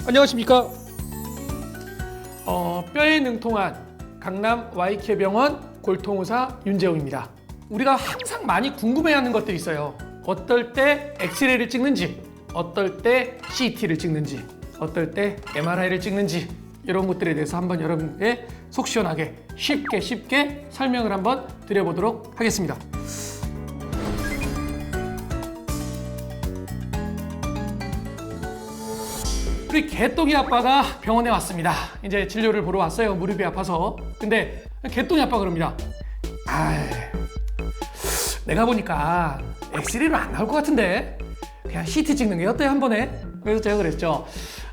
안녕하십니까. 뼈에 능통한 강남 YK 병원 골통의사 윤재웅입니다. 우리가 항상 많이 궁금해하는 것들이 있어요. 어떨 때 엑스레이를 찍는지, 어떨 때 CT를 찍는지, 어떨 때 MRI를 찍는지, 이런 것들에 대해서 한번 여러분께 속 시원하게 쉽게 설명을 한번 드려보도록 하겠습니다. 우리 개똥이 아빠가 병원에 왔습니다. 이제 진료를 보러 왔어요. 무릎이 아파서. 근데 개똥이 아빠가 그럽니다. 내가 보니까 엑스레이로 안 나올 것 같은데 그냥 CT 찍는 게 어때요, 한 번에? 그래서 제가 그랬죠.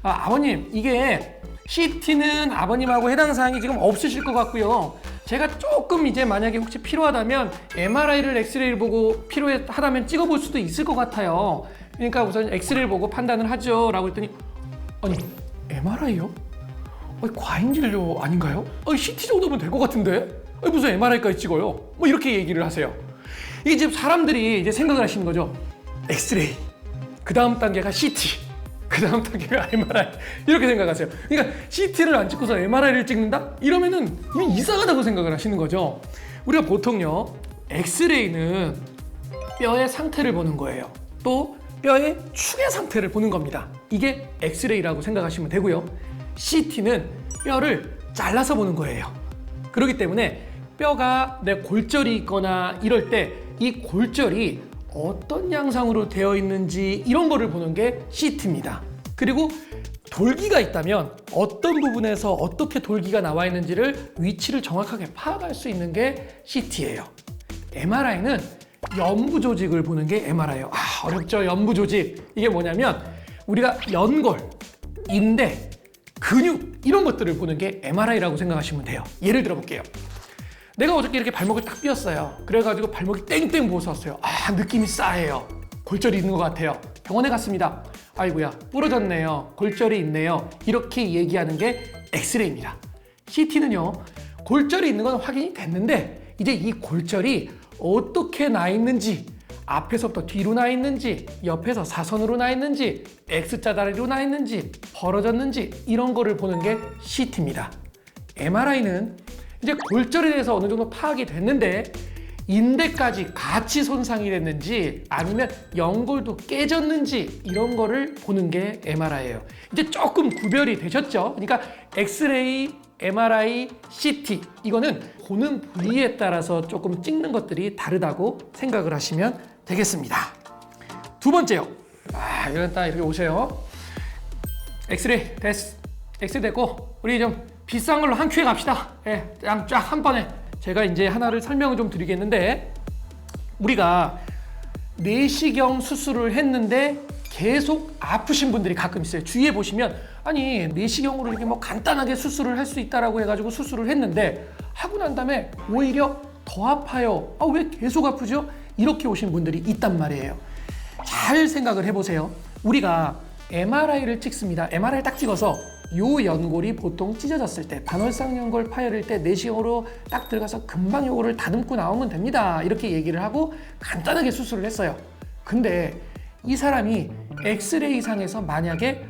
아버님, 이게 CT는 아버님하고 해당 사항이 지금 없으실 것 같고요. 제가 조금 이제 만약에 혹시 필요하다면 MRI를 엑스레이를 보고 필요하다면 찍어볼 수도 있을 것 같아요. 그러니까 우선 엑스레이를 보고 판단을 하죠. 라고 했더니 아니, MRI요? 과잉 진료 아닌가요? CT 정도면 될 것 같은데? 무슨 MRI까지 찍어요? 뭐 이렇게 얘기를 하세요. 이게 지금 사람들이 이제 생각을 하시는 거죠. 엑스레이, 그 다음 단계가 CT, 그 다음 단계가 MRI 이렇게 생각하세요. 그러니까 CT를 안 찍고서 MRI를 찍는다? 이러면은 이게 이상하다고 생각을 하시는 거죠. 우리가 보통요, 엑스레이는 뼈의 상태를 보는 거예요. 또 뼈의 축의 상태를 보는 겁니다. 이게 엑스레이라고 생각하시면 되고요. CT는 뼈를 잘라서 보는 거예요. 그렇기 때문에 뼈가 내 골절이 있거나 이럴 때 이 골절이 어떤 양상으로 되어 있는지 이런 거를 보는 게 CT입니다. 그리고 돌기가 있다면 어떤 부분에서 어떻게 돌기가 나와 있는지를 위치를 정확하게 파악할 수 있는 게 CT예요. MRI는 연부 조직을 보는 게 MRI예요. 어렵죠? 연부 조직. 이게 뭐냐면 우리가 연골, 인대, 근육 이런 것들을 보는 게 MRI라고 생각하시면 돼요. 예를 들어 볼게요. 내가 어저께 이렇게 발목을 딱 삐었어요. 그래가지고 발목이 땡땡 부어서왔어요. 느낌이 싸해요. 골절이 있는 것 같아요. 병원에 갔습니다. 아이고야, 부러졌네요. 골절이 있네요. 이렇게 얘기하는 게 엑스레이입니다. CT는요, 골절이 있는 건 확인이 됐는데 이제 이 골절이 어떻게 나 있는지, 앞에서부터 뒤로 나 있는지, 옆에서 사선으로 나 있는지, X자 다리로 나 있는지, 벌어졌는지 이런 거를 보는 게 CT입니다. MRI는 이제 골절에 대해서 어느 정도 파악이 됐는데 인대까지 같이 손상이 됐는지 아니면 연골도 깨졌는지 이런 거를 보는 게 MRI예요. 이제 조금 구별이 되셨죠? 그러니까 엑스레이, MRI, CT 이거는 보는 부위에 따라서 조금 찍는 것들이 다르다고 생각을 하시면 되겠습니다. 두 번째요. 이런 딱 이렇게 오세요. 엑스레이 됐어. 엑스레이 됐고 우리 좀 비싼 걸로 한 큐에 갑시다. 그냥 쫙 한 번에. 제가 이제 하나를 설명을 좀 드리겠는데 우리가 내시경 수술을 했는데 계속 아프신 분들이 가끔 있어요. 주위에 보시면 아니 내시경으로 이렇게 뭐 간단하게 수술을 할 수 있다라고 해가지고 수술을 했는데 하고 난 다음에 오히려 더 아파요. 왜 계속 아프죠? 이렇게 오신 분들이 있단 말이에요. 잘 생각을 해보세요. 우리가 MRI를 찍습니다. MRI를 딱 찍어서 요 연골이 보통 찢어졌을 때 반월상 연골 파열일 때 내시경으로 딱 들어가서 금방 요거를 다듬고 나오면 됩니다. 이렇게 얘기를 하고 간단하게 수술을 했어요. 근데 이 사람이 엑스레이상에서 만약에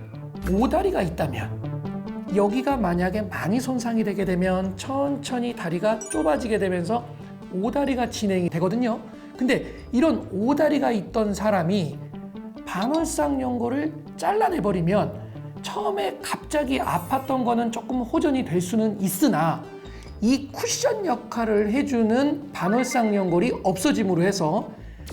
오다리가 있다면 여기가 만약에 많이 손상이 되게 되면 천천히 다리가 좁아지게 되면서 오다리가 진행이 되거든요. 근데 이런 오다리가 있던 사람이 반월상 연골을 잘라내버리면 처음에 갑자기 아팠던 거는 조금 호전이 될 수는 있으나 이 쿠션 역할을 해주는 반월상 연골이 없어짐으로 해서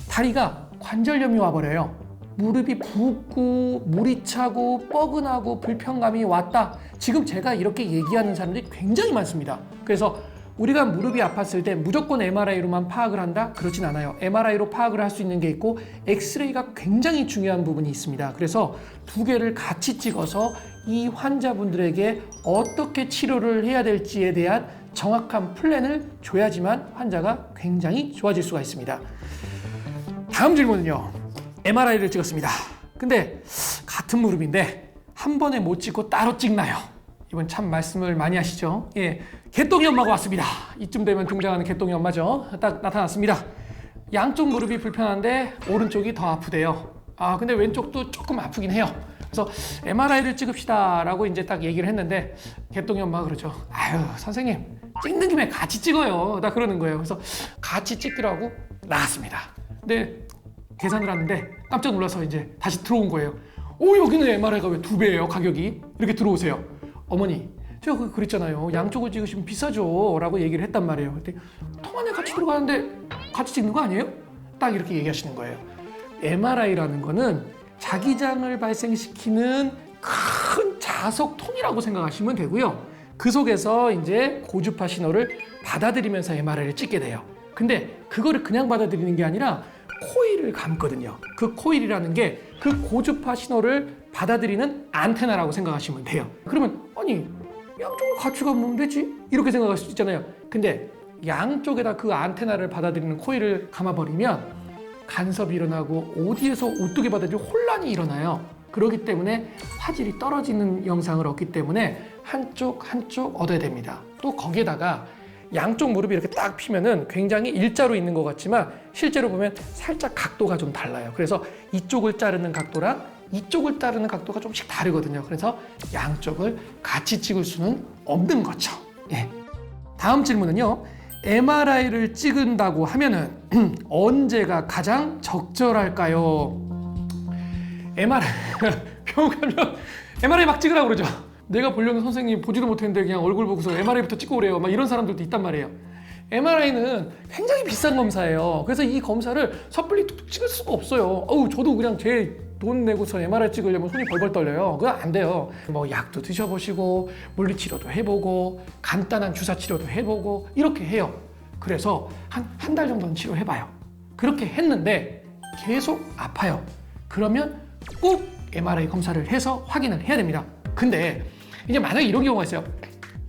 다리가 관절염이 와버려요. 무릎이 붓고 물이 차고 뻐근하고 불편감이 왔다. 지금 제가 이렇게 얘기하는 사람들이 굉장히 많습니다. 그래서 우리가 무릎이 아팠을 때 무조건 MRI로만 파악을 한다? 그렇진 않아요. MRI로 파악을 할 수 있는 게 있고 엑스레이가 굉장히 중요한 부분이 있습니다. 그래서 두 개를 같이 찍어서 이 환자분들에게 어떻게 치료를 해야 될지에 대한 정확한 플랜을 줘야지만 환자가 굉장히 좋아질 수가 있습니다. 다음 질문은요. MRI를 찍었습니다. 근데 같은 무릎인데 한 번에 못 찍고 따로 찍나요? 이번 참 말씀을 많이 하시죠. 개똥이 엄마가 왔습니다. 이쯤 되면 등장하는 개똥이 엄마죠. 딱 나타났습니다. 양쪽 무릎이 불편한데 오른쪽이 더 아프대요. 근데 왼쪽도 조금 아프긴 해요. 그래서 MRI를 찍읍시다라고 이제 딱 얘기를 했는데 개똥이 엄마가 그러죠. 아유 선생님 찍는 김에 같이 찍어요. 나 그러는 거예요. 그래서 같이 찍기로 하고 나갔습니다. 근데 계산을 하는데 깜짝 놀라서 이제 다시 들어온 거예요. 오 여기는 MRI가 왜 2배예요 가격이? 이렇게 들어오세요. 어머니 제가 그랬잖아요. 양쪽을 찍으시면 비싸죠 라고 얘기를 했단 말이에요. 그때 통 안에 같이 들어가는데 같이 찍는 거 아니에요? 딱 이렇게 얘기하시는 거예요. MRI라는 거는 자기장을 발생시키는 큰 자석통이라고 생각하시면 되고요. 그 속에서 이제 고주파 신호를 받아들이면서 MRI를 찍게 돼요. 근데 그거를 그냥 받아들이는 게 아니라 코일을 감거든요. 그 코일이라는 게 그 고주파 신호를 받아들이는 안테나라고 생각하시면 돼요. 그러면 아니 양쪽을 같이 가면 되지? 이렇게 생각할 수 있잖아요. 근데 양쪽에다 그 안테나를 받아들이는 코일을 감아버리면 간섭이 일어나고 어디에서 어떻게 받아들이고 혼란이 일어나요. 그렇기 때문에 화질이 떨어지는 영상을 얻기 때문에 한쪽 얻어야 됩니다. 또 거기에다가 양쪽 무릎이 이렇게 딱 피면은 굉장히 일자로 있는 것 같지만 실제로 보면 살짝 각도가 좀 달라요. 그래서 이쪽을 자르는 각도랑 이쪽을 자르는 각도가 좀씩 다르거든요. 그래서 양쪽을 같이 찍을 수는 없는 거죠. 예. 다음 질문은요. MRI를 찍은다고 하면은 언제가 가장 적절할까요? MRI 병원 가면 MRI 막 찍으라고 그러죠. 내가 보려는 선생님 보지도 못했는데 그냥 얼굴 보고서 MRI부터 찍고 그래요. 막 이런 사람들도 있단 말이에요. MRI는 굉장히 비싼 검사예요. 그래서 이 검사를 섣불리 툭툭 찍을 수가 없어요. 저도 그냥 제 돈 내고서 MRI 찍으려면 손이 벌벌 떨려요. 그거 안 돼요. 뭐 약도 드셔보시고 물리치료도 해보고 간단한 주사치료도 해보고 이렇게 해요. 그래서 한 달 정도는 치료해봐요. 그렇게 했는데 계속 아파요. 그러면 꼭 MRI 검사를 해서 확인을 해야 됩니다. 근데 이제 만약에 이런 경우가 있어요.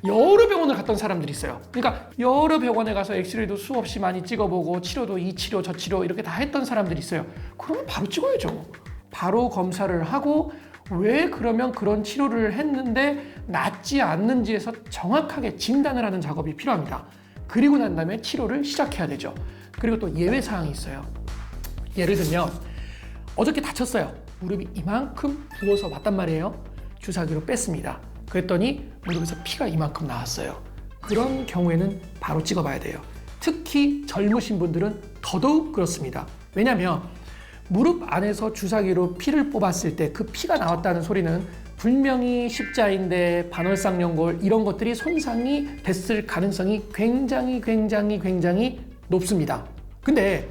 여러 병원을 갔던 사람들이 있어요. 그러니까 여러 병원에 가서 엑스레이도 수없이 많이 찍어보고 치료도 이 치료 저 치료 이렇게 다 했던 사람들이 있어요. 그러면 바로 찍어야죠. 바로 검사를 하고 왜 그러면 그런 치료를 했는데 낫지 않는지에서 정확하게 진단을 하는 작업이 필요합니다. 그리고 난 다음에 치료를 시작해야 되죠. 그리고 또 예외 사항이 있어요. 예를 들면 어저께 다쳤어요. 무릎이 이만큼 부어서 왔단 말이에요. 주사기로 뺐습니다. 그랬더니 무릎에서 피가 이만큼 나왔어요. 그런 경우에는 바로 찍어봐야 돼요. 특히 젊으신 분들은 더더욱 그렇습니다. 왜냐하면 무릎 안에서 주사기로 피를 뽑았을 때 그 피가 나왔다는 소리는 분명히 십자인대, 반월상연골 이런 것들이 손상이 됐을 가능성이 굉장히 높습니다. 근데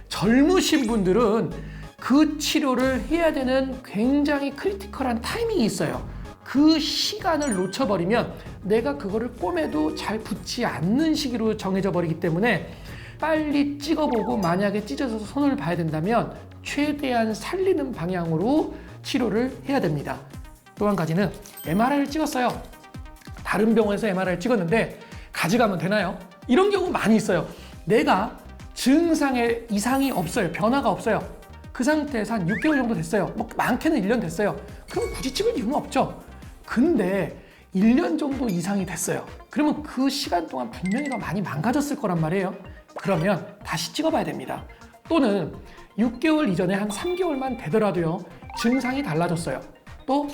젊으신 분들은 그 치료를 해야 되는 굉장히 크리티컬한 타이밍이 있어요. 그 시간을 놓쳐버리면 내가 그거를 꿰매도 잘 붙지 않는 시기로 정해져 버리기 때문에 빨리 찍어보고 만약에 찢어져서 손을 봐야 된다면 최대한 살리는 방향으로 치료를 해야 됩니다. 또 한 가지는 MRI를 찍었어요. 다른 병원에서 MRI를 찍었는데 가져가면 되나요? 이런 경우 많이 있어요. 내가 증상에 이상이 없어요. 변화가 없어요. 그 상태에서 한 6개월 정도 됐어요. 뭐 많게는 1년 됐어요. 그럼 굳이 찍을 이유는 없죠. 근데 1년 정도 이상이 됐어요. 그러면 그 시간 동안 분명히 더 많이 망가졌을 거란 말이에요. 그러면 다시 찍어봐야 됩니다. 또는 6개월 이전에 한 3개월만 되더라도요. 증상이 달라졌어요. 또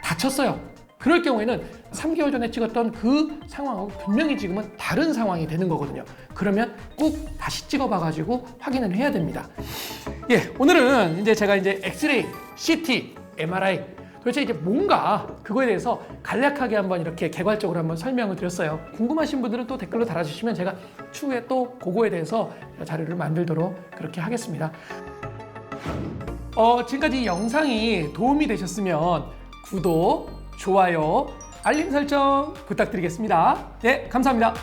다쳤어요. 그럴 경우에는 3개월 전에 찍었던 그 상황하고 분명히 지금은 다른 상황이 되는 거거든요. 그러면 꼭 다시 찍어봐가지고 확인을 해야 됩니다. 예, 오늘은 이제 제가 엑스레이, CT, MRI 도대체 이제 뭔가 그거에 대해서 간략하게 한번 이렇게 개괄적으로 한번 설명을 드렸어요. 궁금하신 분들은 또 댓글로 달아주시면 제가 추후에 또 그거에 대해서 자료를 만들도록 그렇게 하겠습니다. 지금까지 이 영상이 도움이 되셨으면 구독, 좋아요, 알림 설정 부탁드리겠습니다. 네, 감사합니다.